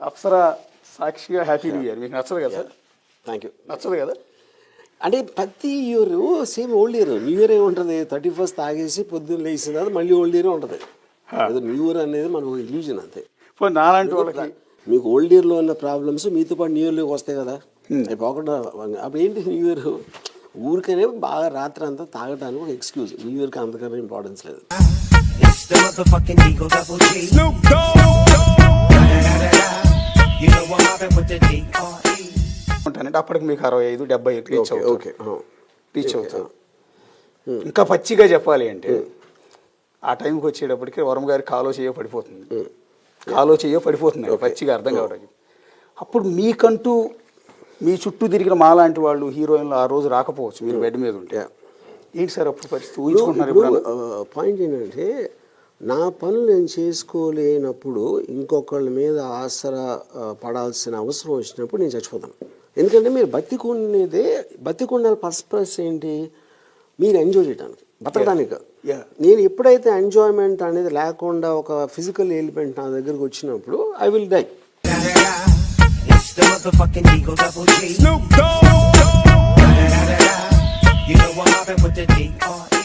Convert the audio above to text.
అప్సరా సాక్షిగా happy new year మీకు నచ్చదు కదా సార్? Thank you. నచ్చదు కదా? అంటే ప్రతి year same old year. New year ఏముంటుంది, 31st తాగేసి పొద్దున్న లేచిన తర్వాత మళ్ళీ ఓల్డ్ ఇయర్ ఉంటుంది. న్యూ ఇయర్ అనేది మనకు ఇల్యూజన్ అంతే. ఇప్పుడు నాలాంటి వాళ్ళకి మీకు ఓల్డ్ ఇయర్లో ఉన్న ప్రాబ్లమ్స్ మీతో పాటు న్యూ ఇయర్లోకి వస్తాయి కదా, అవి పోకుండా అప్పుడు ఏంటి న్యూ ఇయర్ ఊరికనే బాగా రాత్రి అంతా తాగడానికి ఒక ఎక్స్క్యూజ్. న్యూ ఇయర్కి అంతకన్నా ఇంపార్టెన్స్ లేదు. అంటే అప్పటికి మీకు 65-70 రీచ్ అవుతుంది. ఓకే, రీచ్ అవుతుంది. ఇంకా పచ్చిగా చెప్పాలి అంటే ఆ టైంకి వచ్చేటప్పటికి వరం గారి కాలో చేయో పడిపోతుంది. పచ్చిగా అర్థం కావడానికి. అప్పుడు మీకంటూ మీ చుట్టూ తిరిగిన మాలాంటి వాళ్ళు హీరోయిన్లు ఆ రోజు రాకపోవచ్చు, మీరు బెడ్ మీద ఉంటే. ఏంటి సార్ అప్పుడు పరిస్థితి ఊహించుకుంటున్నారు? పాయింట్ ఏంటంటే నా పనులు నేను చేసుకోలేనప్పుడు ఇంకొకళ్ళ మీద ఆసరా పడాల్సిన అవసరం వచ్చినప్పుడు నేను చచ్చిపోతాను. ఎందుకంటే మీరు బతికుండాలి పర్పస్ ఏంటి? మీరు ఎంజాయ్ చేయడానికి, బతకడానికి. నేను ఎప్పుడైతే ఎంజాయ్మెంట్ అనేది లేకుండా ఒక ఫిజికల్ ఎలిమెంట్ నా దగ్గరకు వచ్చినప్పుడు I will die. You know what happened with the D.R.E.